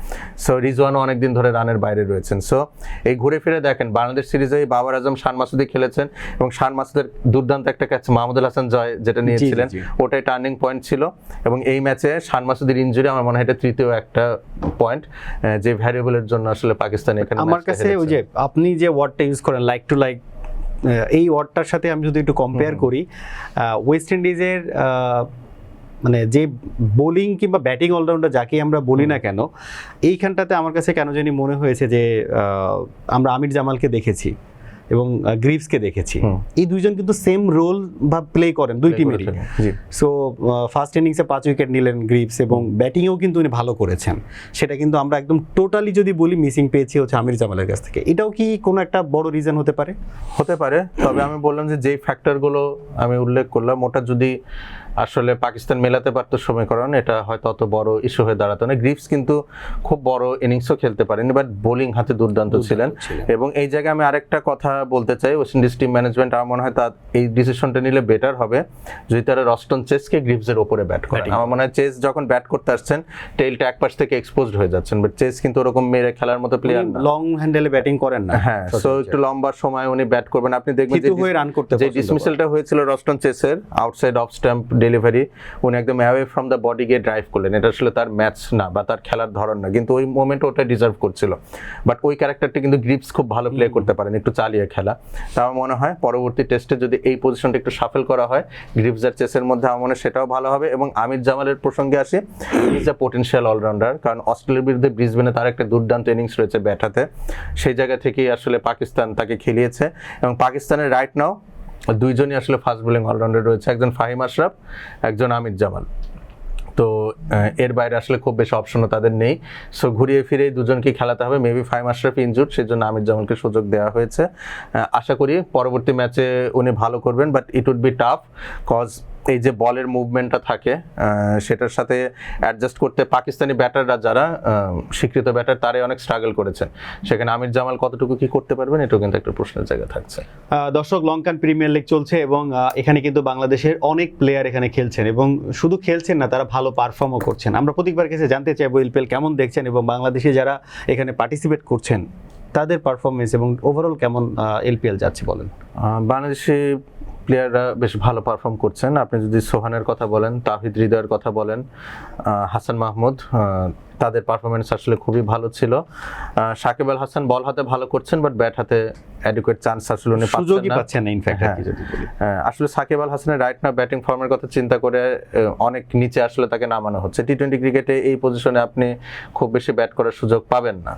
সো রিজওয়ানও অনেকদিন ধরে রানের বাইরে রয়েছেন। সো এই ঘুরে ফিরে দেখেন বাংলাদেশ সিরিজে বাবার আজম শান মাসুদি খেলেছেন, এবং শান মাসুদের দুর্দান্ত একটা ক্যাচ মাহমুদুল হাসান জয় যেটা নিয়েছিলেন, ওটাই টার্নিং পয়েন্ট ছিল। এবং এই ম্যাচে শান মাসুদের ইনজুরি আমার মনে হয় এটা তৃতীয় একটা পয়েন্ট যে ভ্যারিয়েবলের জন্য আসলে পাকিস্তান এখানে। আমার কাছে ওই যে আপনি যে ওয়ার্ডটা ইউজ করেন লাইক টু লাইক, এই ওয়ার্ডটার সাথে আমি যদি একটু কম্পেয়ার করি, ওয়েস্ট ইন্ডিজের মানে যে বোলিং কিংবা ব্যাটিং অলরাউন্ডার যাকেই আমরা বলি না কেন, এইখানটাতে আমার কাছে কেন জানি মনে হয়েছে যে আমরা আমির জামালকে দেখেছি এবং গ্রিভসকে দেখেছি, এই দুইজন কিন্তু সেম রোল বা প্লে করেন দুই টিমেরই। সো ফার্স্ট ইনিংসে 5 উইকেট নিলেন গ্রিভস এবং ব্যাটিংয়েও কিন্তু উনি ভালো করেছেন, সেটা কিন্তু আমরা একদম টোটালি যদি বলি মিসিং পেয়েছি হচ্ছে আমির জামালের কাছ থেকে। এটাও কি কোনো একটা বড় রিজন হতে পারে? হতে পারে, তবে আমি বললাম যে যেই ফ্যাক্টরগুলো আমি উল্লেখ করলাম ওটা যদি আসলে পাকিস্তান মেলাতে পারতো সমীকরণ, এটা হয়তো অত বড় ইস্যু হয়ে দাঁড়াতো না। গ্রিভস কিন্তু খুব বড় ইনিংসও খেলতে পারেনি, বাট বোলিং হাতে দুর্দান্ত ছিলেন। এবং এই জায়গায় আমি আরেকটা কথা বলতে চাই, ওয়েস্ট ইন্ডিজ টিম ম্যানেজমেন্ট আমার মনে হয় তার এই ডিসিশনটা নিলে বেটার হবে যদি তারা রস্টন চেসকে গ্রিভসের ওপরে ব্যাট করে। আমার মনে হয় চেস যখন ব্যাট করতে আসছেন টেইলটা এক পাশ থেকে এক্সপোজড হয়ে যাচ্ছেন, বাট চেস কিন্তু ওরকম মেরে খেলার মতো প্লেয়ার না, লং হ্যান্ডেলে ব্যাটিং করেন না। হ্যাঁ, সো একটু লম্বা সময় উনি ব্যাট করবেন। আপনি দেখবেন যে রান করতে যে ডিসমিসালটা হয়েছিল রস্টন চেসের আউটসাইড অফ স্ট্যাম্প ডেলিভারি, উনি একদম অ্যাওয়ে ফ্রম দ্য বডি গিয়ে ড্রাইভ করলেন, এটা আসলে তার ম্যাচ না বা তার খেলার ধরন না, কিন্তু ওই মোমেন্টে ওটা ডিজার্ভ করছিল। বাট ওই ক্যারেক্টারটি কিন্তু গ্রিভস খুব ভালো প্লে করতে পারেন, একটু চালিয়ে খেলা। তা আমার মনে হয় পরবর্তী টেস্টে যদি এই পজিশনটা একটু শাফেল করা হয় গ্রিভস আর চেসের মধ্যে, আমার মনে হয় সেটাও ভালো হবে। এবং আমির জামালের প্রসঙ্গে আসি, ইজ আ পোটেনশিয়াল অলরাউন্ডার, কারণ অস্ট্রেলিয়ার বিরুদ্ধে ব্রিসবেনে তার একটা দুর্দান্ত ইনিংস রয়েছে ব্যাট হাতে, সেই জায়গা থেকেই আসলে পাকিস্তান তাকে খেলিয়েছে। এবং পাকিস্তানের রাইট নাও দুইজনই আসলে ফাস্ট বোলিং অলরাউন্ডার রয়েছে, একজন ফাহিম আশরাফ, একজন আমির জামাল। তো এর বাইরে আসলে খুব বেশি অপশনও তাদের নেই। সো ঘুরিয়ে ফিরে দুজনকে খেলাতে হবে। মেবি ফাহিম আশরাফ ইনজুর্ড, সেই জন্য আমির জামালকে সুযোগ দেওয়া হয়েছে। আশা করি পরবর্তী ম্যাচে উনি ভালো করবেন, but it would be tough, cause এই যে বলের মুভমেন্টটা থাকে সেটার সাথে অ্যাডজাস্ট করতে পাকিস্তানি ব্যাটাররা যারা স্বীকৃত ব্যাটার তারাই অনেক স্ট্রাগল করেছেন। সেখানে আমির জামাল কতটুকু কি করতে পারবেন এটাও কিন্তু একটা প্রশ্নের জায়গা থাকছে। দর্শক, লঙ্কান প্রিমিয়ার লিগ চলছে এবং এখানে কিন্তু বাংলাদেশের অনেক প্লেয়ার এখানে খেলছেন এবং শুধু খেলছেন না, তারা ভালো পারফর্মও করছেন। আমরা প্রত্যেকবার কাছে জানতে চাইবো এলপিএল কেমন দেখছেন এবং বাংলাদেশে যারা এখানে পার্টিসিপেট করছেন তাদের পারফরমেন্স এবং ওভারঅল কেমন এলপিএল যাচ্ছে বলেন। বাংলাদেশে প্লেয়াররা বেশ ভালো পারফর্ম করছেন। আপনি যদি সোহানের কথা বলেন, তাহিদ হৃদয়ের কথা বলেন, হাসান মাহমুদ, তাদের পারফরমেন্স আসলে খুবই ভালো ছিল। সাকিব আল হাসান বল হাতে ভালো করছেন, বাট ব্যাট হাতে অ্যাডিকুয়েট চান্স আসলে উনি পাচ্ছেন না। ইনফ্যাক্ট আসলে সাকিব আল হাসানের রাইট না ব্যাটিং ফর্মের কথা চিন্তা করে অনেক নিচে আসলে তাকে নামানো হচ্ছে। টি-20 ক্রিকেটে এই পজিশনে আপনি খুব বেশি ব্যাট করার সুযোগ পাবেন না।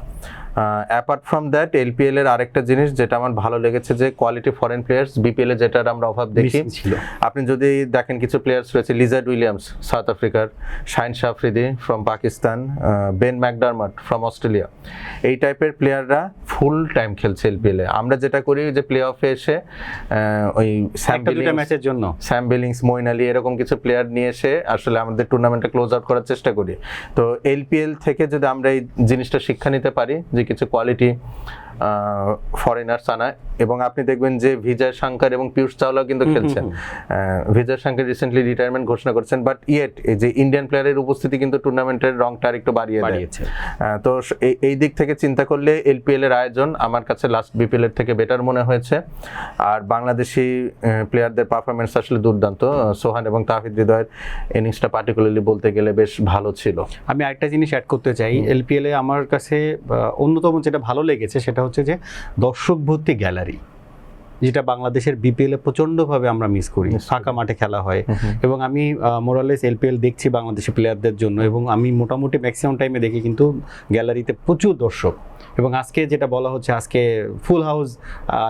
অ্যাপার্ট ফ্রম দ্যাট এলপিএল এর আরেকটা জিনিস যেটা আমার ভালো লেগেছে যে কোয়ালিটি ফরেন প্লেয়ার্স, বিপিএল এ যেটার আমরা অভাব দেখি। আপনি যদি দেখেন কিছু প্লেয়ার্স রয়েছে, লিজার্ড উইলিয়ামস সাউথ আফ্রিকার, Shaheen Shah Afridi from Pakistan, Ben McDermott from Australia, এই টাইপের প্লেয়াররা ফুল টাইম খেলছে এলপিএল এ। আমরা যেটা করি যে প্লে অফে এসে ওই ম্যাচের জন্য স্যাম বিলিংস, মঈন আলী এরকম কিছু প্লেয়ার নিয়ে এসে আসলে আমাদের টুর্নামেন্টটা ক্লোজ আউট করার চেষ্টা করি। তো এলপিএল থেকে যদি আমরা এই জিনিসটা শিক্ষা নিতে পারি যে কিছু কোয়ালিটি ফরেনার্স আনা, এবং আপনি দেখবেন যে বিজয় শঙ্কর এবং পীয়ূষ চাওলাও কিন্তু খেলছেন। বিজয় শঙ্কর রিসেন্টলি রিটায়ারমেন্ট ঘোষণা করেছেন, বাট ইয়েট এই যে ইন্ডিয়ান প্লেয়ারের উপস্থিতি কিন্তু টুর্নামেন্টের রংটা আরেকটু বাড়িয়ে দিয়েছে। তো এই দিক থেকে চিন্তা করলে এলপিএল এর আয়োজন আমার কাছে লাস্ট বিপিএল এর থেকে বেটার মনে হয়েছে। আর বাংলাদেশি প্লেয়ারদের পারফরমেন্স আসলে দুর্দান্ত। সোহান এবং তাহিদ হৃদয়ের ইনিংসটা পার্টিকুলারলি বলতে গেলে বেশ ভালো ছিল। আমি আরেকটা জিনিস অ্যাড করতে চাই, এলপিএল এ আমার কাছে অন্যতম যেটা ভালো লেগেছে সেটা হচ্ছে যে দর্শক ভর্তি গ্যালারি, যেটা বাংলাদেশের বিপিএল এ প্রচন্ডভাবে আমরা মিস করি। ফাঁকা মাঠে খেলা হয় এবং আমি মোরালেস এলপিএল দেখছি বাংলাদেশি প্লেয়ারদের জন্য, এবং আমি মোটামুটি ম্যাক্সিমাম টাইমে দেখি কিন্তু গ্যালারিতে প্রচুর দর্শক। এবং আজকে যেটা বলা হচ্ছে আজকে full house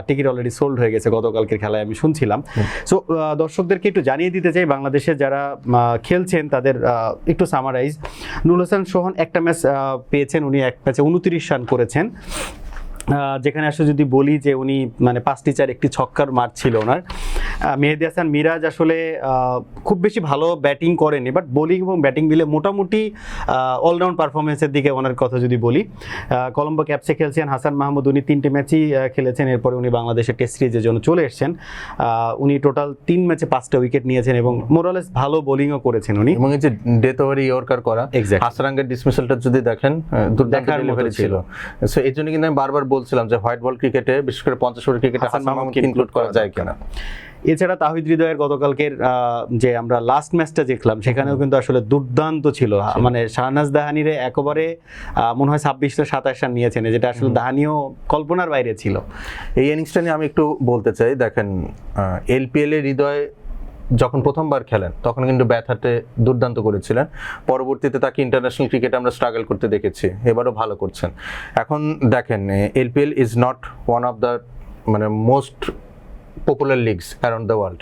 ticket already sold হয়ে গেছে গতকালকের খেলায় আমি শুনছিলাম। সো দর্শকদেরকে একটু জানিয়ে দিতে চাই বাংলাদেশে যারা খেলছেন তাদের একটু সামারাইজ। নুরুল হাসান সোহান একটা ম্যাচ পেয়েছেন, উনি এক ম্যাচে 29 রান করেছেন, যেখানে আসলে যদি বলি যে উনি মানে 5টি চার 1টি ছক্কার মার ছিল ওনার। মেহেদী হাসান মিরাজ আসলে খুব বেশি ভালো ব্যাটিং করেনি, বাট বোলিং এবং ব্যাটিং মিলে মোটামুটি অলরাউন্ড পারফরমেন্সের দিকে ওনার কথা যদি বলি। কলম্বো ক্যাপসে খেলছেন হাসান মাহমুদ, উনি 3টি ম্যাচই খেলেছেন, এরপরে উনি বাংলাদেশের টেস্ট সিরিজের জন্য চলে এসেছেন। উনি টোটাল 3 ম্যাচে 5টা উইকেট নিয়েছেন এবং মোরালেস ভালো বোলিংও করেছেন উনি। এবং এই যে ডেথ ওভারে ইয়র্কার করা, হাসারাঙ্গের ডিসমিসালটা যদি দেখেন দুর্দান্ত ডেলিভারি ছিল। সো এই জন্য কিন্তু আমি বারবার বলছিলাম যে হোয়াইট বল ক্রিকেটে, বিশেষ করে 50 ওভার ক্রিকেটে হাসান মাহমুদকে ইনক্লুড করা যায় কিনা। এছাড়া তাহিদ হৃদয়ের গতকালকের যে আমরা লাস্ট ম্যাচটা দেখলাম সেখানেও কিন্তু আসলে দুর্দান্ত ছিল। মানে শাহনাজ দাহানিরে একেবারে মনে হয় 26-27 রান নিয়েছেন, যেটা আসলে দাহানিও কল্পনার বাইরে ছিল। এই ইনিংসটা নিয়ে আমি একটু বলতে চাই। দেখেন এলপিএল এর হৃদয় যখন প্রথমবার খেলেন তখন কিন্তু ব্যাট-হাতে দুর্দান্ত করেছিলেন, পরবর্তীতে তাকে ইন্টারন্যাশনাল ক্রিকেটে আমরা স্ট্রাগল করতে দেখেছি, এবারও ভালো করছেন। এখন দেখেন LPL is not one of the মানে most popular leagues around the world,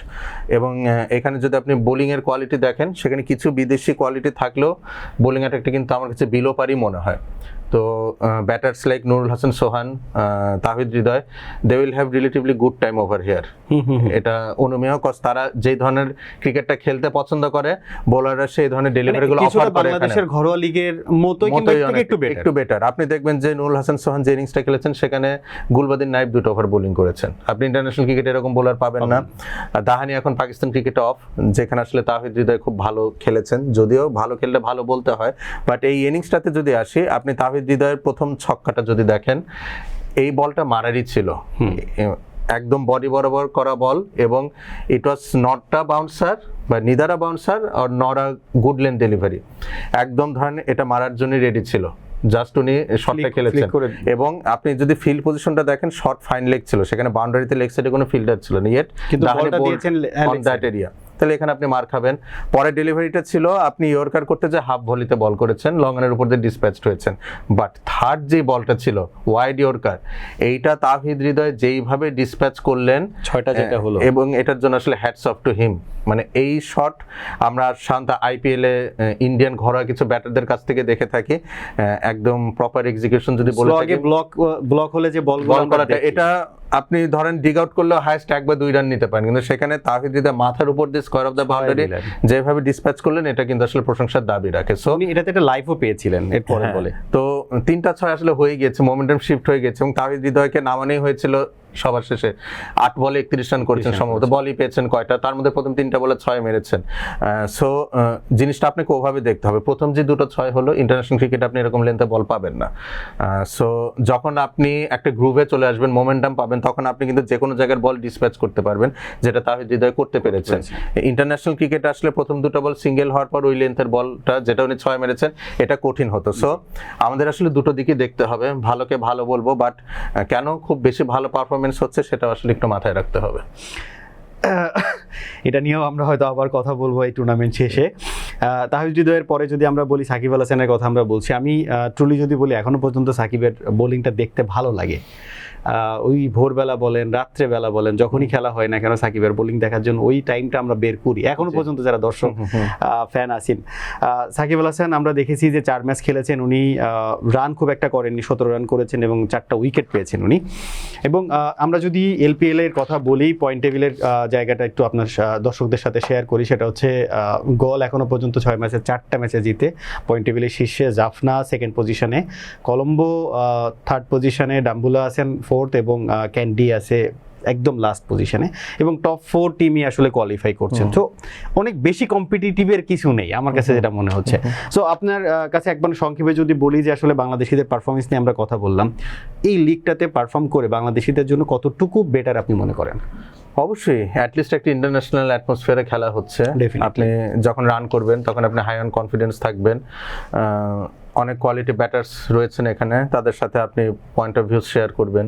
এবং এখানে যদি আপনি বোলিংয়ের কোয়ালিটি দেখেন সেখানে কিছু বিদেশি কোয়ালিটি থাকলেও বোলিং অ্যাটাকটা কিন্তু আমার কাছে বিলো পারই মনে হয়। তো batters like Nurul Hasan Sohan, Towhid Hridoy, they will have relatively good time over here. এটা অনুমেয়, কজ তারা যেই ধরনের ক্রিকেটটা খেলতে পছন্দ করে বোলাররা সেই ধরনের ডেলিভারিগুলো অফার করে। বাংলাদেশের ঘরোয়া লিগের মতোই কিন্তু একটু বেটার। আপনি দেখবেন যে নুরুল হাসান সোহান যে ইনিংসটা খেলেছেন সেখানে গুলবাদিন নাইব 2 ওভার বোলিং করেছেন, আপনি ইন্টারন্যাশনাল ক্রিকেটে এরকম বোলার পাবেন না। দাহানি এখন পাকিস্তান ক্রিকেটে অফ, যেখানে আসলে তাহিদ হৃদয় খুব ভালো খেলেছেন, যদিও ভালো খেললে ভালো বলতে হয়, বাট এই ইনিংসটাতে যদি আসি, আপনি তাহিদ হৃদয়ের প্রথম ছক্কাটা যদি দেখেন, এই বলটা মারারই ছিল, একদম বডি বরাবর করা বল, এবং ইট ওয়াজ নট আ বাউন্সার বা neither a bouncer or not a good lane delivery, একদম ধরেন এটা মারার জন্য রেডি ছিল, জাস্ট উনি শটটা খেলেছেন। এবং আপনি যদি ফিল্ড পজিশনটা দেখেন, শর্ট ফাইন লেগ ছিল, সেখানে বাউন্ডারিতে লেগ সাইডে কোনো ফিল্ডার ছিল না, ইয়েট বলটা দিয়েছেন অন দ্যাট এরিয়া, তাহলে এখানে আপনি মার খাবেন। পরে ডেলিভারিটা ছিল আপনি ইয়র্কার করতে যে হাফ ভলিতে বল করেছেন, লং এর উপর দিয়ে ডিসপ্যাচড হয়েছেন, বাট থার্ড যে বলটা ছিল ওয়াইড ইয়র্কার, এইটা তাহিদ হৃদয় যেইভাবে ডিসপ্যাচ করলেন 6টা যেটা হলো, এবং এটার জন্য আসলে হ্যাটস অফ টু হিম। মানে এই শট আমরা শান্ত আইপিএলে ইন্ডিয়ান ঘরোয়া কিছু ব্যাটারদের কাছ থেকে দেখে থাকি, একদম প্রপার এক্সিকিউশন যদি বলে থাকি, ব্লক হলে যে বল করাটা, এটা আপনি ধরেন ডিগ আউট করলেও হাইস্ট 1 বা 2 রান নিতে পারেন, কিন্তু সেখানে তাহিদ হৃদয় মাথার উপর দিয়ে স্কয়ার অফ দ্য বাউন্ডারি যেভাবে ডিসপ্যাচ করলেন, এটা কিন্তু আসলে প্রশংসার দাবি রাখে। সো উনি এটাতে একটা লাইফও পেয়েছিলেন এরপরে বলে। তো 3টা 6 আসলে হয়ে গিয়েছে, মোমেন্টাম শিফট হয়ে গেছে, এবং তাহিদ হৃদয়কে নামানোই হয়েছিল সবার শেষে। 8 বলে 31 রান করেছেন সম্ভবত, বলই পেয়েছেন কয়টা, তার মধ্যে প্রথম 3টা বলে 6 মেরেছেন। সো জিনিসটা আপনাকে ওভাবে দেখতে হবে, প্রথম যে 2টো 6 হলো, ইন্টারন্যাশনাল ক্রিকেট আপনি এরকম লেন্থে বল পাবেন না। সো যখন আপনি একটা গ্রুভে চলে আসবেন, মোমেন্টাম পাবেন, তখন আপনি কিন্তু যে কোনো জায়গার বল ডিসপ্যাচ করতে পারবেন, যেটা তাহিদ হৃদয় করতে পেরেছেন। ইন্টারন্যাশনাল ক্রিকেট আসলে প্রথম 2টো বল সিঙ্গেল হওয়ার পর ওই লেন্থের বলটা যেটা উনি 6 মেরেছেন, এটা কঠিন হতো। সো আমাদের আসলে দুটো দিকই দেখতে হবে, ভালোকে ভালো বলবো, বাট কেন খুব বেশি ভালো পারফরমেন্স হচ্ছে সেটা আসলে একটু মাথায় রাখতে হবে। এটা নিয়েও আমরা হয়তো আবার কথা বলবো এই টুর্নামেন্ট শেষে। তাহিদ হৃদয়ের পরে যদি আমরা বলি সাকিব আল হাসানের কথা আমরা বলছি, আমি ট্রুলি যদি বলি এখনো পর্যন্ত সাকিবের বোলিংটা দেখতে ভালো লাগে। ওই ভোরবেলা বলেন, রাত্রেবেলা বলেন, যখনই খেলা হয় না কেন সাকিবের বোলিং দেখার জন্য ওই টাইমটা আমরা বের করি এখনো পর্যন্ত, যারা দর্শক ফ্যান আছেন। সাকিব আল হাসান আমরা দেখেছি যে 4 ম্যাচ খেলেছেন, উনি রান খুব একটা করেননি, 17 রান করেছেন এবং 4টা উইকেট পেয়েছেন উনি। এবং আমরা যদি এলপিএল এর কথা বলি, পয়েন্ট টেবিলের জায়গাটা একটু আপনার দর্শকদের সাথে শেয়ার করি, সেটা হচ্ছে গল এখনো পর্যন্ত 6 ম্যাচে 4টা ম্যাচে জিতে পয়েন্ট টেবিলের শীর্ষে, জাফনা সেকেন্ড পজিশনে, কলম্বো থার্ড পজিশনে, ডাম্বুলা আছেন 4th এবং ক্যান্ডি আছে একদম লাস্ট পজিশনে, এবং টপ 4 টিমই আসলে কোয়ালিফাই করছেন। তো অনেক বেশি কম্পিটিটিভের কিছু নেই আমার কাছে যেটা মনে হচ্ছে। সো আপনার কাছে একবার সংক্ষেপে যদি বলি যে আসলে বাংলাদেশিদের পারফরমেন্স নিয়ে আমরা কথা বললাম, এই লিগটাতে পারফর্ম করে বাংলাদেশিদের জন্য কতটুকু বেটার আপনি মনে করেন? অবশ্যই অ্যাটলিস্ট একটা ইন্টারন্যাশনাল অ্যাটমসফিয়ারে খেলা হচ্ছে, আপনি যখন রান করবেন তখন আপনি হাই অন কনফিডেন্স থাকবেন, অনেক কোয়ালিটি ব্যাটার্স রয়েছেন এখানে, তাদের সাথে আপনি পয়েন্ট অফ ভিউ শেয়ার করবেন,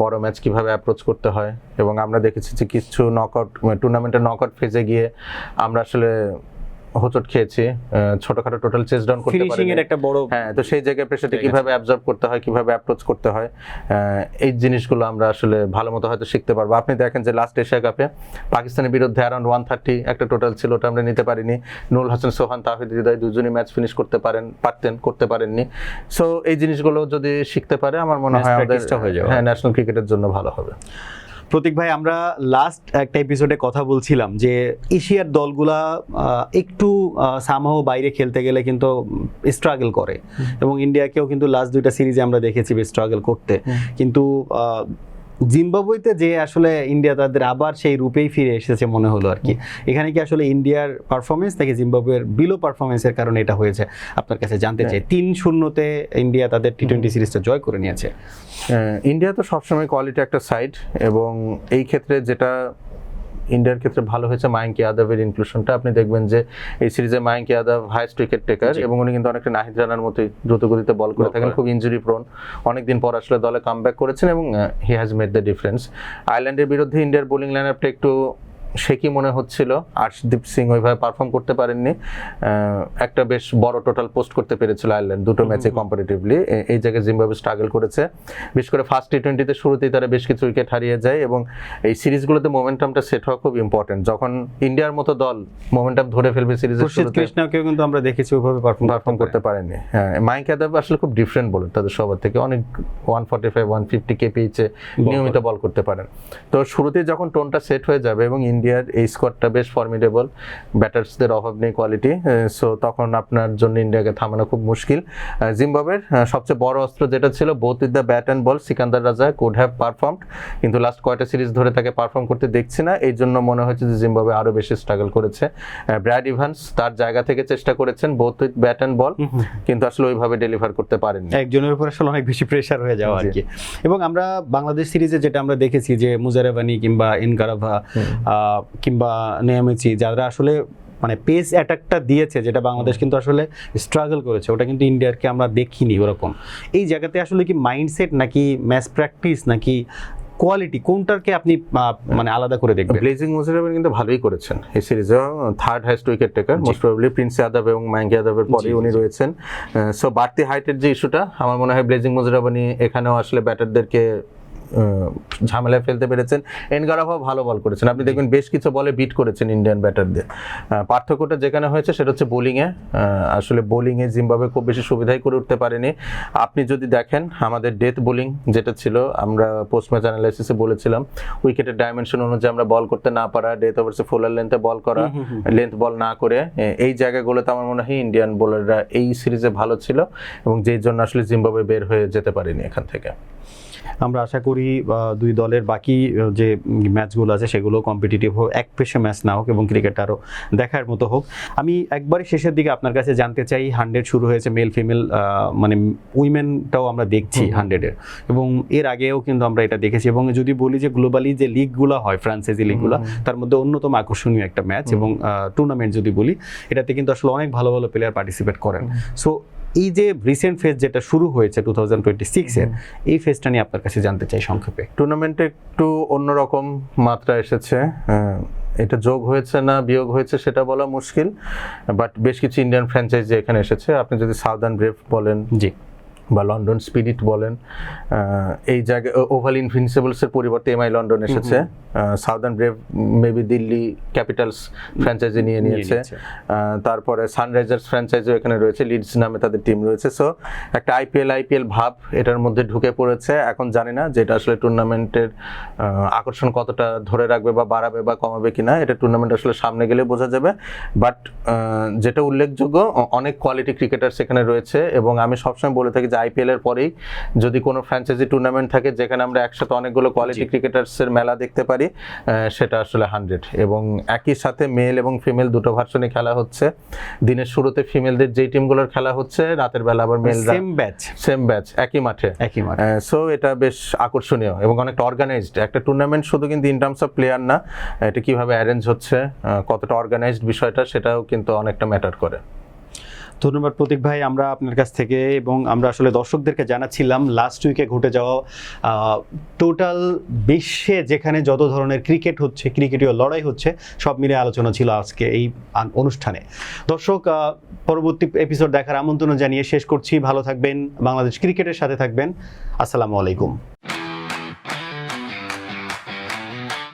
বড় ম্যাচ কিভাবে অ্যাপ্রোচ করতে হয়। এবং আমরা দেখেছি যে কিছু নকআউট টুর্নামেন্টের নকআউট ফেজে গিয়ে আমরা আসলে হোঁচট খেয়েছি, ছোটখাটো টোটাল চেস ডাউন করতে পারি এর একটা বড়, হ্যাঁ, তো সেই জায়গায় প্রেসারটা কিভাবে অ্যাবজর্ব করতে হয়, কিভাবে অ্যাপ্রোচ করতে হয়, এই জিনিসগুলো আমরা আসলে ভালো মতো হয়তো শিখতে পারবো। আপনি দেখেন যে লাস্ট এশিয়া কাপে পাকিস্তানের বিরুদ্ধে অ্যারাউন্ড 130 একটা টোটাল ছিল, ওটা আমরা নিতে পারিনি। নুরুল হাসান সোহান, তাহিদ হৃদয় দুজনই ম্যাচ ফিনিশ করতে পারেননি। সো এই জিনিসগুলো যদি শিখতে পারে আমার মনে হয় আমাদের হ্যাঁ ন্যাশনাল ক্রিকেটের জন্য ভালো হবে। প্রতীক ভাই, আমরা লাস্ট একটা এপিসোডে কথা বলছিলাম যে এশিয়ার দলগুলা একটু সামহাও বাইরে খেলতে গেলে কিন্তু স্ট্রাগল করে, এবং ইন্ডিয়াকেও কিন্তু লাস্ট 2টা সিরিজে আমরা দেখেছি স্ট্রাগল করতে, কিন্তু জিম্বাবুয়েতে যে আসলে ইন্ডিয়া তাদের আবার সেই রূপেই ফিরে এসেছে মনে হলো আর কি। এখানে কি আসলে ইন্ডিয়ার পারফরমেন্স নাকি জিম্বাবুয়ের বিলো পারফরমেন্সের কারণে এটা হয়েছে আপনার কাছে জানতে চাই। 3-0-তে ইন্ডিয়া তাদের টি-20 সিরিজটা জয় করে নিয়েছে। ইন্ডিয়া তো সবসময় কোয়ালিটি একটা সাইড, এবং এই ক্ষেত্রে যেটা ইন্ডিয়ার ক্ষেত্রে ভালো হয়েছে মায়াঙ্ক যাদবের ইনক্লুশনটা। আপনি দেখবেন যে এই সিরিজে Mayank Yadav highest wicket taker, এবং উনি কিন্তু অনেকটা নাহিদ রানার মতোই দ্রুত গতিতে বল করে থাকেন, খুব ইনজুরি প্রোন, অনেকদিন পর আসলে দলে কামব্যাক করেছেন এবং he has made the difference. আয়ারল্যান্ডের বিরুদ্ধে ইন্ডিয়ার বোলিং লাইনআপটা একটু সে কি মনে হচ্ছিল, আর্শদীপ সিং ওইভাবে পারফর্ম করতে পারেননি, একটা বেশ বড় টোটাল পোস্ট করতে পেরেছিল আয়ারল্যান্ড দুটো ম্যাচে কম্পারেটিভলি। এই জায়গায় জিম্বাবুয়ে স্ট্রাগল করেছে, বিশেষ করে ফার্স্ট টি-20তে শুরুতেই তারা বেশ কিছু উইকেট হারিয়ে যায়, এবং এই সিরিজগুলোতে মোমেন্টামটা সেট হওয়া খুব ইম্পর্টেন্ট। যখন ইন্ডিয়ার মতো দল মোমেন্টাম ধরে ফেলবে সিরিজের শুরুতে, কৃষ্ণাকেও কিন্তু আমরা দেখেছি ওইভাবে পারফর্ম করতে পারেনি। হ্যাঁ, মাইক যাদব আসলে খুব ডিফারেন্ট বোলার তাদের সবার থেকে, অনেক 145-150 কেপিএইচে নিয়মিত বল করতে পারেন। তো শুরুতে যখন টোনটা সেট হয়ে যাবে এবং ইন্ডিয়ার এই স্কোয়াডটা বেশ ফর্মিডেবল, ব্যাটার্সদের অভাব নেই কোয়ালিটি, সো তখন আপনার জন্য ইন্ডিয়াকে থামানো খুব মুশকিল। জিম্বাবুয়ের সবচেয়ে বড় অস্ত্র যেটা ছিল both with the bat and ball, Sikandar Raza could have performed, কিন্তু লাস্ট কয়টা সিরিজ ধরে তাকে পারফর্ম করতে দেখছি না। এই জন্য মনে হচ্ছে যে জিম্বাবুয়ে আরো বেশি স্ট্রাগল করেছে। ব্র্যাড ইভান্স তার জায়গা থেকে চেষ্টা করেছেন বোথ উইথ ব্যাট অ্যান্ড বল, কিন্তু আসলে ওইভাবে ডেলিভার করতে পারেননি। একজনের উপর আসলে অনেক বেশি প্রেসার হয়ে যাওয়া আর কি। এবং আমরা বাংলাদেশ সিরিজে যেটা আমরা দেখেছি যে মুজারেবানি কিংবা ইনকারাভা কিংবা নেয়ামেচি, যারা আসলে মানে পেস অ্যাটাকটা দিয়েছে, যেটা বাংলাদেশ কিন্তু আসলে স্ট্রাগল করেছে, ওটা কিন্তু ইন্ডিয়ারকে আমরা দেখিনি ওরকম। এই জায়গাতে আসলে কি মাইন্ডসেট নাকি ম্যাচ প্র্যাকটিস নাকি কোয়ালিটি, কোনটাকে আপনি মানে আলাদা করে দেখবেন? ব্লেজিং মুজারেবানি কিন্তু ভালোই করেছেন এই সিরিজে, third highest wicket taker, most probably Prince Yadav এবং মায়াঙ্ক যাদবের পরে উনি রয়েছেন। সো বাড়তি হাইটের যে ইস্যুটা, আমার মনে হয় ব্লেজিং মুজারেবানি এখানেও আসলে ব্যাটারদেরকে ঝামেলায় ফেলতে পেরেছেন। এনগারাভাও ভালো বল করেছেন, আপনি দেখবেন বেশ কিছু বলে বিট করেছেন ইন্ডিয়ান ব্যাটারদের। পার্থক্যটা যেখানে হয়েছে সেটা হচ্ছে বোলিংয়ে। আসলে বোলিংয়ে জিম্বাবুয়ে খুব বেশি সুবিধাই করে উঠতে পারেনি। আপনি যদি দেখেন আমাদের ডেথ বোলিং যেটা ছিল, আমরা পোস্ট ম্যাচ অ্যানালাইসিসে বলেছিলাম উইকেটের ডাইমেনশন অনুযায়ী আমরা বল করতে না পারা, ডেথ ওভার্সে ফুলার লেন্থে বল করা, লেন্থ বল না করে, এই জায়গাগুলোতে আমার মনে হয় ইন্ডিয়ান বোলাররা এই সিরিজে ভালো ছিল, এবং যেই জন্য আসলে জিম্বাবুয়ে বের হয়ে যেতে পারেনি এখান থেকে। আমরা আশা করি দুই দলের বাকি যে ম্যাচগুলো আছে সেগুলো কম্পিটিটিভ হোক, এক পেশে ম্যাচ না হোক, এবং ক্রিকেট আরও দেখার মতো হোক। আমি একবারই শেষের দিকে আপনার কাছে জানতে চাই, 100 শুরু হয়েছে, মেল ফিমেল মানে উইমেনটাও আমরা দেখছি 100-এর, এবং এর আগেও কিন্তু আমরা এটা দেখেছি। এবং যদি বলি যে গ্লোবালি যে লিগগুলো হয়, ফ্রান্সাইজি লিগগুলো, তার মধ্যে অন্যতম আকর্ষণীয় একটা ম্যাচ এবং টুর্নামেন্ট যদি বলি, এটাতে কিন্তু আসলে অনেক ভালো ভালো প্লেয়ার পার্টিসিপেট করেন। সো এই যে রিসেন্ট ফেজ যেটা শুরু হয়েছে 2026-এর, এই ফেজটা নিয়ে আপনার কাছে জানতে চাই সংক্ষেপে। টুর্নামেন্টে একটু অন্যরকম মাত্রা এসেছে, এটা যোগ হয়েছে না বিয়োগ হয়েছে সেটা বলা মুশকিল, বাট বেশ কিছু ইন্ডিয়ান ফ্র্যাঞ্চাইজি এখানে এসেছে। আপনি যদি সাউদার্ন ব্রেভ বলেন, জি, বা লন্ডন স্পিরিট বলেন, এই জায়গায় ওভাল ইনভিনসিবলসের পরিবর্তে এমআই লন্ডন এসেছে। Southern brave maybe Delhi Capitals franchise নিয়ে নিয়েছে। তারপরে সানরাইজার্স ফ্র্যাঞ্চাইজিও এখানে রয়েছে, লিডস নামে তাদের টিম রয়েছে। সো একটা আইপিএল ভাব এটার মধ্যে ঢুকে পড়েছে। এখন জানি না যে এটা আসলে টুর্নামেন্টের আকর্ষণ কতটা ধরে রাখবে বা বাড়াবে বা কমাবে কিনা, এটা টুর্নামেন্ট আসলে সামনে গেলে বোঝা যাবে। বাট যেটা উল্লেখযোগ্য, অনেক কোয়ালিটি ক্রিকেটার সেখানে রয়েছে, এবং আমি সবসময় বলে থাকি যে আইপিএল এর পরেই যদি কোনো ফ্র্যাঞ্চাইজি টুর্নামেন্ট থাকে যেখানে আমরা একসাথে অনেকগুলো কোয়ালিটি ক্রিকেটার্সের মেলা দেখতে পারি, সেটা আসলে 100। এবং একই সাথে মেল এবং ফিমেল দুটো ভার্সনে খেলা হচ্ছে। দিনের শুরুতে ফিমেলদের যেই টিমগুলোর খেলা হচ্ছে, রাতের বেলা আবার মেলরা সেম ব্যাচ একই মাঠে। সো এটা বেশ আকর্ষণীয় এবং অনেকটা অর্গানাইজড একটা টুর্নামেন্ট। শুধু কিন্তু ইন টার্মস অফ প্লেয়ার না, এটা কিভাবে অ্যারেঞ্জ হচ্ছে, কতটা অর্গানাইজড বিষয়টা, সেটাও কিন্তু অনেকটা ম্যাটার করে। ধন্যবাদ প্রতীক ভাই, আমরা আপনার কাছ থেকে, এবং আমরা আসলে দর্শকদেরকে জানাচ্ছিলাম লাস্ট উইকে ঘটে যাওয়া টোটাল বিশ্বে যেখানে যত ধরনের ক্রিকেট হচ্ছে, ক্রিকেটীয় লড়াই হচ্ছে, সব মিলে আলোচনা ছিল আজকে এই অনুষ্ঠানে। দর্শক, পরবর্তী এপিসোড দেখার আমন্ত্রণ জানিয়ে শেষ করছি। ভালো থাকবেন, বাংলাদেশ ক্রিকেটের সাথে থাকবেন। আসসালামু আলাইকুম।